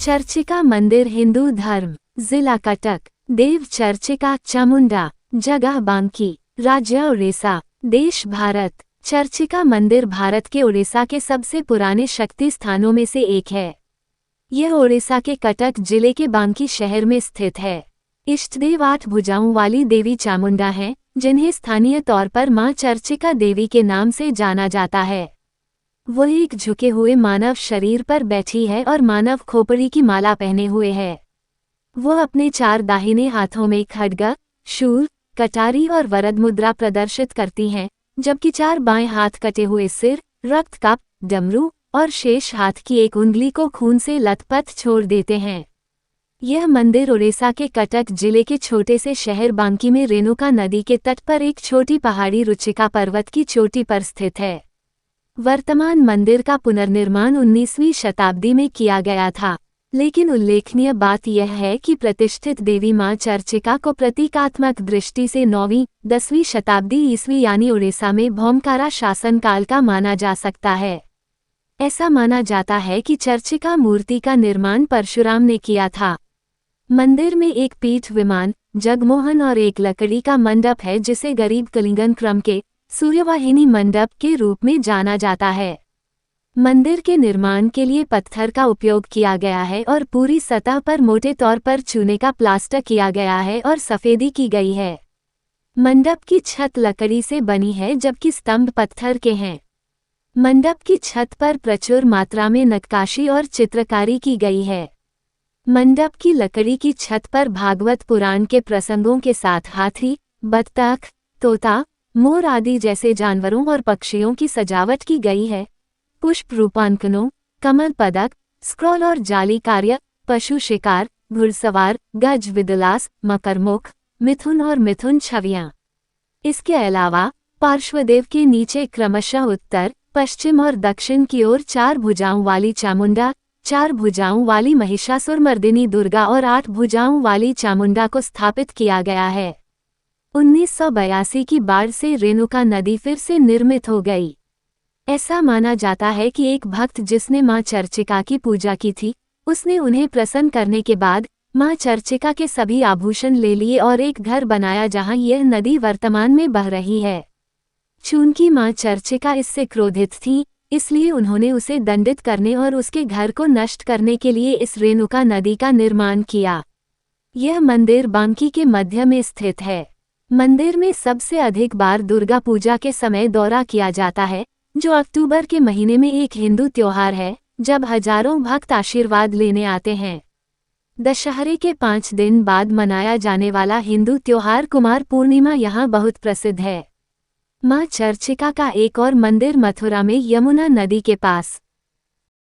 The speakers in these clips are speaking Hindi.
चर्चिका मंदिर हिंदू धर्म, जिला कटक, देव चर्चिका चामुंडा, जगह बांकी, राज्य उड़ीसा, देश भारत। चर्चिका मंदिर भारत के उड़ीसा के सबसे पुराने शक्ति स्थानों में से एक है। यह उड़ीसा के कटक जिले के बांकी शहर में स्थित है। इष्टदेव 8 भुजाओं वाली देवी चामुंडा हैं, जिन्हें स्थानीय तौर पर मां चर्चिका देवी के नाम से जाना जाता है। वह एक झुके हुए मानव शरीर पर बैठी है और मानव खोपड़ी की माला पहने हुए है। वह अपने 4 दाहिने हाथों में खड्ग, शूल, कटारी और वरद मुद्रा प्रदर्शित करती हैं, जबकि 4 बाएं हाथ कटे हुए सिर, रक्त कप, डमरू और शेष हाथ की एक उंगली को खून से लथपथ छोड़ देते हैं। यह मंदिर उड़ीसा के कटक जिले के छोटे से शहर बांकी में रेणुका नदी के तट पर एक छोटी पहाड़ी रुचिका पर्वत की चोटी पर स्थित है। वर्तमान मंदिर का पुनर्निर्माण 19वीं शताब्दी में किया गया था, लेकिन उल्लेखनीय बात यह है कि प्रतिष्ठित देवी मां चर्चिका को प्रतीकात्मक दृष्टि से 9वीं 10वीं शताब्दी ईस्वी यानी उड़ीसा में भौमकारा शासनकाल का माना जा सकता है। ऐसा माना जाता है कि चर्चिका मूर्ति का निर्माण परशुराम ने किया था। मंदिर में एक पीठ विमान, जगमोहन और एक लकड़ी का मंडप है, जिसे गरीब कलिंगन क्रम के सूर्यवाहिनी मंडप के रूप में जाना जाता है। मंदिर के निर्माण के लिए पत्थर का उपयोग किया गया है और पूरी सतह पर मोटे तौर पर चूने का प्लास्टर किया गया है और सफेदी की गई है। मंडप की छत लकड़ी से बनी है, जबकि स्तंभ पत्थर के हैं। मंडप की छत पर प्रचुर मात्रा में नक्काशी और चित्रकारी की गई है। मंडप की लकड़ी की छत पर भागवत पुराण के प्रसंगों के साथ हाथी, बत्तख, तोता, मोर आदि जैसे जानवरों और पक्षियों की सजावट की गई है। पुष्प रूपांकनों, कमल पदक, स्क्रॉल और जाली कार्य, पशु शिकार, घुड़सवार, गज विदलास, मकरमुख, मिथुन और मिथुन छवियां। इसके अलावा पार्श्वदेव के नीचे क्रमशः उत्तर, पश्चिम और दक्षिण की ओर 4 भुजाओं वाली चामुंडा, 4 भुजाओं वाली महिषासुरमर्दिनी दुर्गा और 8 भुजाओं वाली चामुंडा को स्थापित किया गया है। 1982 की बाढ़ से रेणुका नदी फिर से निर्मित हो गई। ऐसा माना जाता है कि एक भक्त जिसने मां चर्चिका की पूजा की थी, उसने उन्हें प्रसन्न करने के बाद मां चर्चिका के सभी आभूषण ले लिए और एक घर बनाया जहां यह नदी वर्तमान में बह रही है। चूंकि मां चर्चिका इससे क्रोधित थी, इसलिए उन्होंने उसे दंडित करने और उसके घर को नष्ट करने के लिए इस रेणुका नदी का निर्माण किया। यह मंदिर बांकी के मध्य में स्थित है। मंदिर में सबसे अधिक बार दुर्गा पूजा के समय दौरा किया जाता है, जो अक्टूबर के महीने में एक हिंदू त्योहार है, जब हजारों भक्त आशीर्वाद लेने आते हैं। दशहरे के 5 दिन बाद मनाया जाने वाला हिंदू त्योहार कुमार पूर्णिमा यहाँ बहुत प्रसिद्ध है। मां चर्चिका का एक और मंदिर मथुरा में यमुना नदी के पास।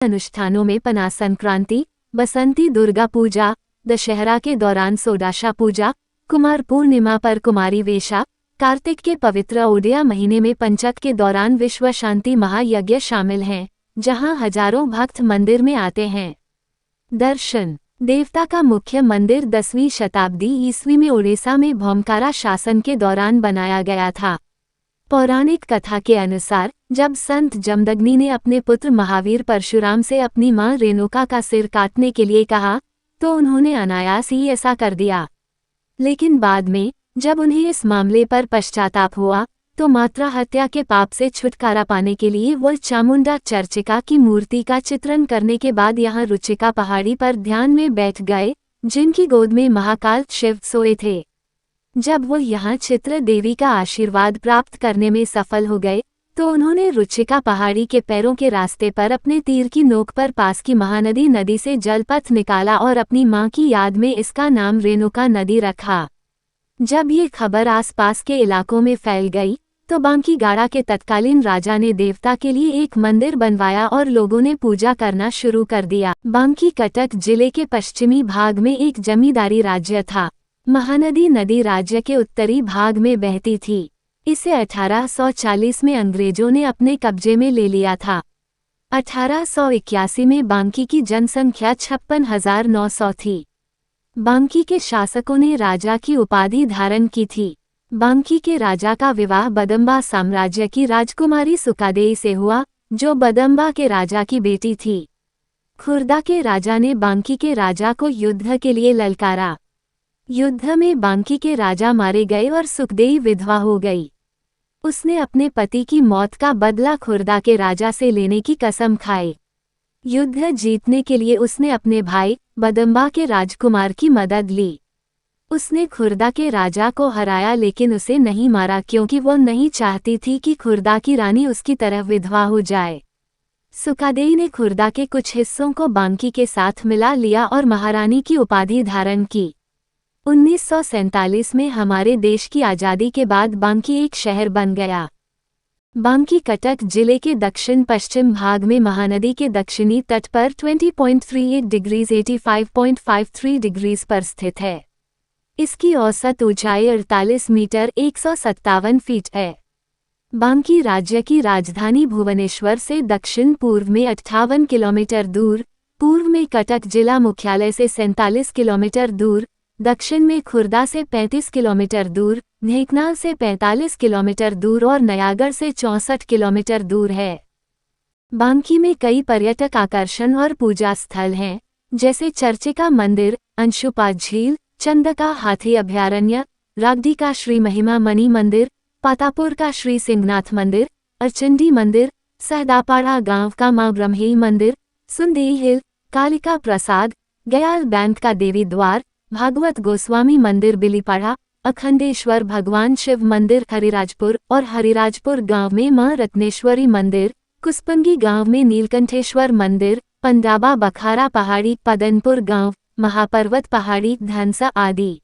अनुष्ठानों में पना संक्रांति, बसंती दुर्गा पूजा, दशहरा के दौरान सोडाशा पूजा, कुमार पूर्णिमा पर कुमारी वेशा, कार्तिक के पवित्र ओडिया महीने में पंचक के दौरान विश्व शांति महायज्ञ शामिल हैं, जहां हजारों भक्त मंदिर में आते हैं। दर्शन। देवता का मुख्य मंदिर 10वीं शताब्दी ईस्वी में उड़ीसा में भौमकारा शासन के दौरान बनाया गया था। पौराणिक कथा के अनुसार जब संत जमदग्नि ने अपने पुत्र महावीर परशुराम से अपनी मां रेणुका का सिर काटने के लिए कहा, तो उन्होंने अनायास ही ऐसा कर दिया। लेकिन बाद में जब उन्हें इस मामले पर पश्चाताप हुआ, तो मात्रा हत्या के पाप से छुटकारा पाने के लिए वो चामुंडा चर्चिका की मूर्ति का चित्रण करने के बाद यहाँ रुचिका पहाड़ी पर ध्यान में बैठ गए, जिनकी गोद में महाकाल शिव सोए थे। जब वो यहाँ चित्र देवी का आशीर्वाद प्राप्त करने में सफल हो गए, तो उन्होंने रुचिका पहाड़ी के पैरों के रास्ते पर अपने तीर की नोक पर पास की महानदी नदी से जलपथ निकाला और अपनी मां की याद में इसका नाम रेणुका नदी रखा। जब ये खबर आसपास के इलाकों में फैल गई, तो बांकी गाड़ा के तत्कालीन राजा ने देवता के लिए एक मंदिर बनवाया और लोगों ने पूजा करना शुरू कर दिया। बांकी कटक जिले के पश्चिमी भाग में एक जमींदारी राज्य था। महानदी नदी राज्य के उत्तरी भाग में बहती थी। इसे 1840 में अंग्रेजों ने अपने कब्जे में ले लिया था। 1881 में बांकी की जनसंख्या 56,900 थी। बांकी के शासकों ने राजा की उपाधि धारण की थी। बांकी के राजा का विवाह बदम्बा साम्राज्य की राजकुमारी सुकादेई से हुआ, जो बदम्बा के राजा की बेटी थी। खुर्दा के राजा ने बांकी के राजा को युद्ध के लिए ललकारा। युद्ध में बांकी के राजा मारे गए और सुखदेई विधवा हो गई। उसने अपने पति की मौत का बदला खुर्दा के राजा से लेने की कसम खाई। युद्ध जीतने के लिए उसने अपने भाई बदम्बा के राजकुमार की मदद ली। उसने खुर्दा के राजा को हराया, लेकिन उसे नहीं मारा क्योंकि वो नहीं चाहती थी कि खुर्दा की रानी उसकी तरफ विधवा हो जाए। सुकादेई ने खुर्दा के कुछ हिस्सों को बांकी के साथ मिला लिया और महारानी की उपाधि धारण की। 1947 में हमारे देश की आज़ादी के बाद बांकी एक शहर बन गया। बांकी कटक जिले के दक्षिण पश्चिम भाग में महानदी के दक्षिणी तट पर 20.38 डिग्रीज 85.53 डिग्रीज पर स्थित है। इसकी औसत ऊंचाई 48 मीटर 157 फीट है। बांकी राज्य की राजधानी भुवनेश्वर से दक्षिण पूर्व में 58 किलोमीटर दूर, पूर्व में कटक जिला मुख्यालय से 47 किलोमीटर दूर, दक्षिण में खुर्दा से 35 किलोमीटर दूर, ढेंकनाल से 45 किलोमीटर दूर और नयागढ़ से 64 किलोमीटर दूर है। बांकी में कई पर्यटक आकर्षण और पूजा स्थल हैं, जैसे चर्चिका मंदिर, अंशुपा झील, चंदका हाथी अभयारण्य, रागडी का श्री महिमा मणि मंदिर, पातापुर का श्री सिंहनाथ मंदिर, अरचंडी मंदिर, सहदापाड़ा गांव का मां ब्रह्मेई मंदिर, सुंदेई हिल, कालिका प्रसाद, गयाल बैंक का देवी द्वार, भागवत गोस्वामी मंदिर बिलीपाड़ा, अखंडेश्वर भगवान शिव मंदिर हरिराजपुर और हरिराजपुर गांव में मां रत्नेश्वरी मंदिर, कुसपंगी गांव में नीलकंठेश्वर मंदिर, पंडाबा बखारा पहाड़ी, पदनपुर गांव, महापर्वत पहाड़ी, धनसा आदि।